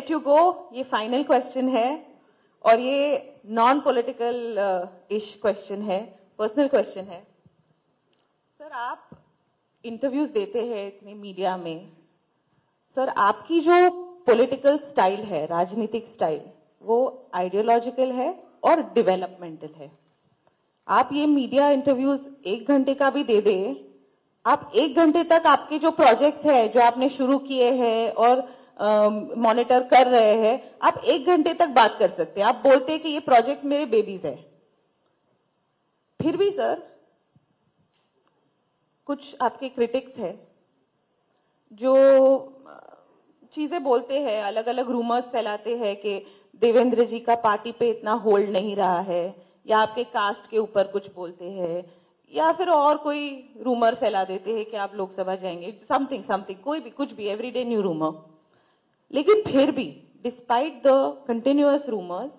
Let you go, ये final question है और ये नॉन पॉलिटिकल इश क्वेश्चन है, पर्सनल क्वेश्चन है। सर, आप इंटरव्यूज देते हैं इतने मीडिया में, सर आपकी जो पॉलिटिकल स्टाइल है, राजनीतिक स्टाइल, वो आइडियोलॉजिकल है और डेवलपमेंटल है। आप ये मीडिया इंटरव्यूज 1 घंटे का भी दे दे, आप 1 घंटे तक आपके जो प्रोजेक्ट्स है जो आपने शुरू किए हैं और मॉनिटर कर रहे हैं, आप 1 घंटे तक बात कर सकते हैं। आप बोलते हैं कि ये प्रोजेक्ट मेरे बेबीज है। फिर भी सर, कुछ आपके क्रिटिक्स है जो चीजें बोलते हैं, अलग अलग रूमर्स फैलाते हैं कि देवेंद्र जी का पार्टी पे इतना होल्ड नहीं रहा है, या आपके कास्ट के ऊपर कुछ बोलते हैं, या फिर और कोई रूमर फैला देते हैं कि आप लोकसभा जाएंगे, समथिंग समथिंग, कोई भी कुछ भी, एवरीडे न्यू रूमर। लेकिन फिर भी डिस्पाइट द कंटिन्यूअस रूमर्स,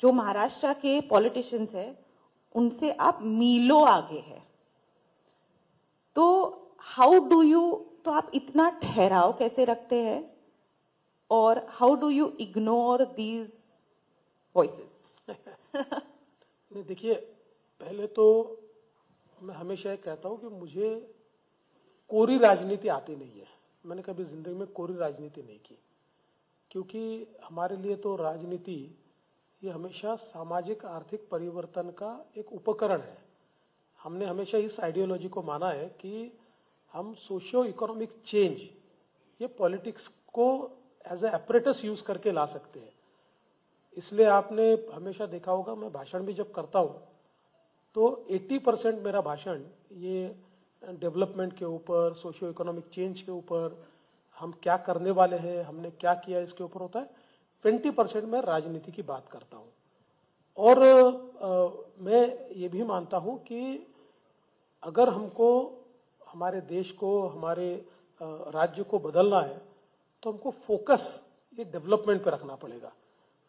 जो महाराष्ट्र के पॉलिटिशियंस है उनसे आप मीलों आगे है। तो हाउ डू यू, तो आप इतना ठहराव कैसे रखते हैं और how do you ignore these voices? नहीं, देखिए, पहले तो मैं हमेशा ये कहता हूं कि मुझे कोरी राजनीति आती नहीं है। मैंने कभी जिंदगी में कोरी राजनीति नहीं की, क्योंकि हमारे लिए तो राजनीति ये हमेशा सामाजिक आर्थिक परिवर्तन का एक उपकरण है। हमने हमेशा इस आइडियोलॉजी को माना है कि हम सोशियो इकोनॉमिक चेंज ये पॉलिटिक्स को एज ए एपरेटस यूज करके ला सकते हैं। इसलिए आपने हमेशा देखा होगा, मैं भाषण भी जब करता हूं तो 80% मेरा भाषण ये डेवलपमेंट के ऊपर, सोशियो इकोनॉमिक चेंज के ऊपर, हम क्या करने वाले हैं, हमने क्या किया, इसके ऊपर होता है। 20% मैं राजनीति की बात करता हूं। और मैं ये भी मानता हूं कि अगर हमको हमारे देश को, हमारे राज्य को बदलना है तो हमको फोकस ये डेवलपमेंट पे रखना पड़ेगा।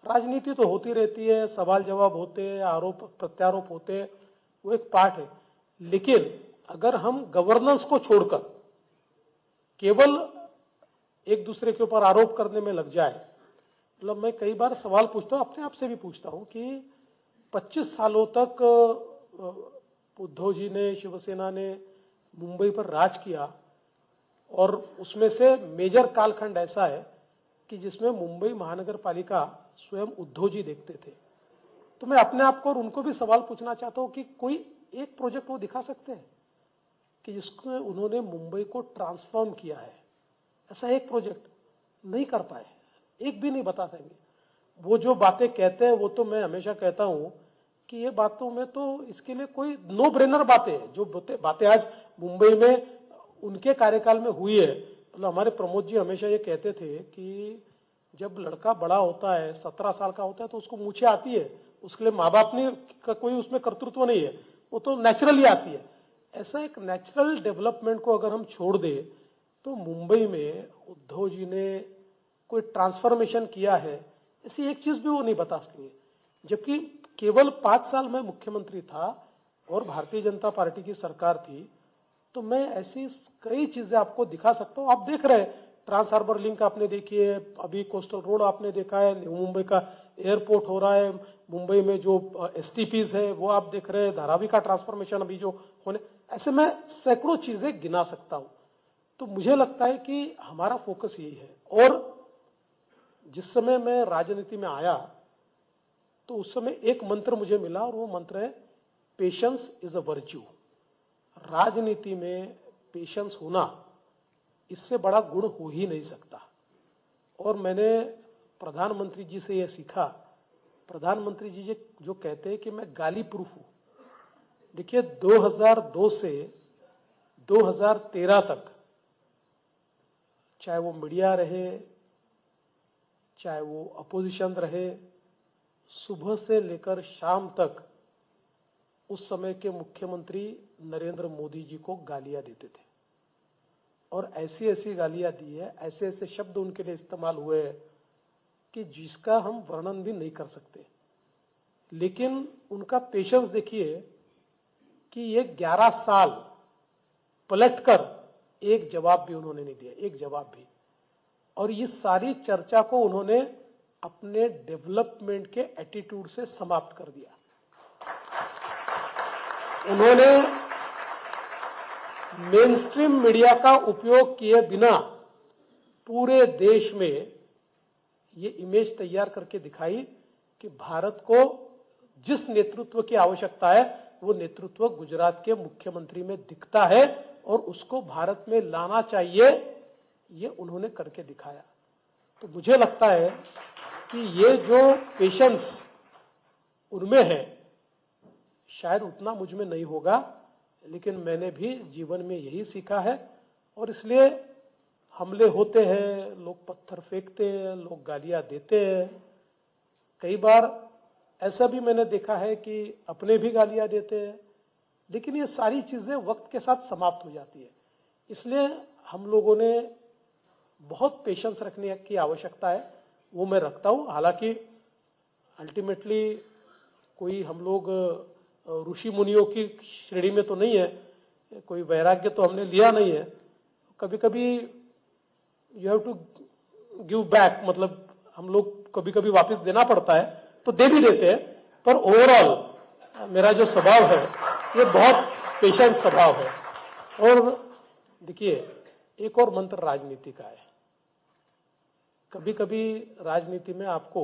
राजनीति तो होती रहती है, सवाल जवाब होते हैं, आरोप प्रत्यारोप होते हैं, वो एक पार्ट है। लेकिन अगर हम गवर्नेंस को छोड़कर केवल एक दूसरे के ऊपर आरोप करने में लग जाए, मतलब मैं कई बार सवाल पूछता हूं, अपने आप से भी पूछता हूं कि 25 सालों तक उद्धव जी ने, शिवसेना ने मुंबई पर राज किया और उसमें से मेजर कालखंड ऐसा है कि जिसमें मुंबई महानगर पालिका स्वयं उद्धव जी देखते थे। तो मैं अपने आप को और उनको भी सवाल पूछना चाहता हूं कि कोई एक प्रोजेक्ट वो दिखा सकते हैं कि जिसमें उन्होंने मुंबई को ट्रांसफॉर्म किया है? ऐसा एक प्रोजेक्ट नहीं कर पाए, एक भी नहीं बता देंगे। वो जो बातें कहते हैं वो तो मैं हमेशा कहता हूं कि ये बातों में तो इसके लिए कोई नो ब्रेनर बातें हैं। जो बातें आज मुंबई में उनके कार्यकाल में हुई है, मतलब हमारे प्रमोद जी हमेशा ये कहते थे कि जब लड़का बड़ा होता है, 17 साल का होता है, तो उसको मूछें आती है, उसके लिए माँ बाप ने का कोई उसमें कर्तृत्व नहीं है, वो तो नेचुरली आती है। ऐसा एक नेचुरल डेवलपमेंट को अगर हम छोड़ दे तो मुंबई में उद्धव जी ने कोई ट्रांसफॉर्मेशन किया है, ऐसी एक चीज भी वो नहीं बता सकेंगे। जबकि केवल 5 साल में मुख्यमंत्री था और भारतीय जनता पार्टी की सरकार थी, तो मैं ऐसी कई चीजें आपको दिखा सकता हूं। आप देख रहे हैं, ट्रांस हार्बर लिंक आपने देखी है, अभी कोस्टल रोड आपने देखा है, न्यू मुंबई का एयरपोर्ट हो रहा है, मुंबई में जो एसटीपीज है वो आप देख रहे हैं, धारावी का ट्रांसफॉर्मेशन अभी जो होने, ऐसे मैं सैकड़ों चीजें गिना सकता हूं। तो मुझे लगता है कि हमारा फोकस यही है। और जिस समय मैं राजनीति में आया तो उस समय एक मंत्र मुझे मिला और वो मंत्र है पेशेंस इज अ वर्च्यू। राजनीति में पेशेंस होना, इससे बड़ा गुण हो ही नहीं सकता। और मैंने प्रधानमंत्री जी से यह सीखा। प्रधानमंत्री जी जो कहते हैं कि मैं गाली प्रूफ हूं। देखिए, 2002 से 2013 तक, चाहे वो मीडिया रहे, चाहे वो अपोजिशन रहे, सुबह से लेकर शाम तक उस समय के मुख्यमंत्री नरेंद्र मोदी जी को गालियां देते थे। और ऐसी ऐसी गालियां दी है, ऐसे ऐसे शब्द उनके लिए इस्तेमाल हुए कि जिसका हम वर्णन भी नहीं कर सकते। लेकिन उनका पेशेंस देखिए कि ये 11 साल पलटकर एक जवाब भी उन्होंने नहीं दिया, एक जवाब भी। और इस सारी चर्चा को उन्होंने अपने डेवलपमेंट के एटीट्यूड से समाप्त कर दिया। उन्होंने मेनस्ट्रीम मीडिया का उपयोग किए बिना पूरे देश में ये इमेज तैयार करके दिखाई कि भारत को जिस नेतृत्व की आवश्यकता है वो नेतृत्व गुजरात के मुख्यमंत्री में दिखता है और उसको भारत में लाना चाहिए, ये उन्होंने करके दिखाया। तो मुझे लगता है कि ये जो पेशेंस उनमें है शायद उतना मुझ में नहीं होगा, लेकिन मैंने भी जीवन में यही सीखा है और इसलिए हमले होते हैं, लोग पत्थर फेंकते हैं, लोग गालियां देते हैं। कई बार ऐसा भी मैंने देखा है कि अपने भी गालियां देते हैं, लेकिन ये सारी चीजें वक्त के साथ समाप्त हो जाती है। इसलिए हम लोगों ने बहुत पेशेंस रखने की आवश्यकता है, वो मैं रखता हूं। हालांकि अल्टीमेटली कोई हम लोग ऋषि मुनियों की श्रेणी में तो नहीं है, कोई वैराग्य तो हमने लिया नहीं है। कभी कभी you have to give back, मतलब हम लोग कभी कभी वापस देना पड़ता है, तो दे भी देते हैं। पर ओवरऑल मेरा जो स्वभाव है ये बहुत पेशेंट स्वभाव है। और देखिए, एक और मंत्र राजनीति का है, कभी कभी राजनीति में आपको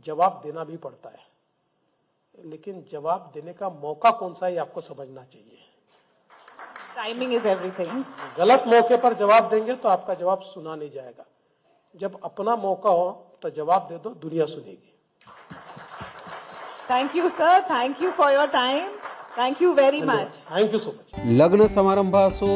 जवाब देना भी पड़ता है, लेकिन जवाब देने का मौका कौन सा है ये आपको समझना चाहिए। Timing is everything. गलत मौके पर जवाब देंगे तो आपका जवाब सुना नहीं जाएगा। जब अपना मौका हो तो जवाब दे दो, दुनिया सुनेगी। Thank you sir, thank you for your time, thank you very much. Thank you so much. लग्न समारंभ असो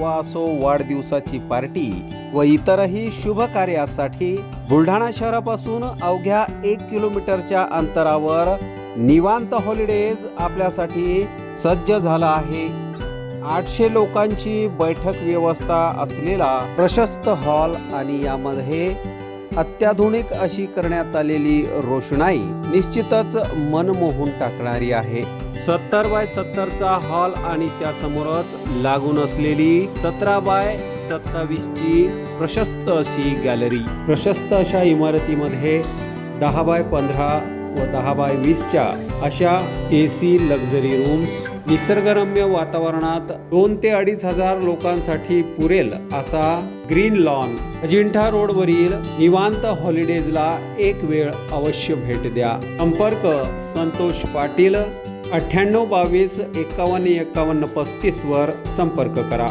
असो वाढदिवसाची पार्टी व इतरही शुभ कार्यासाठी बुलढाणा शहरापासून अवघ्या 1 किलोमीटरच्या अंतरावर निवांत हॉलिडेज आपल्यासाठी सज्ज झाला आहे। 800 लोकांची बैठक व्यवस्था असलेला प्रशस्त हॉल आणि यामध्ये अत्याधुनिक अशी करण्यात आलेली रोषणाई निश्चितच मन मोहून टाकणारी आहे। 70 बाय 70चा हॉल आणि त्यासमोरच लागून असलेली 17 बाय 27 ची प्रशस्त अशी गॅलरी। प्रशस्त अशा इमारतीमध्ये 10 बाय 15 व 10 बाय 20च्या अशा AC लक्झरी रूम्स, निसर्गरम्य वातावरणात 2 ते 2.5 हजार लोकांसाठी पुरेल असा ग्रीन लॉन। अजिंठा रोडवरील निवांत हॉलिडेजला एक वेळ अवश्य भेट द्या। संपर्क संतोष पाटील 98 22 51 51 35 वर संपर्क करा।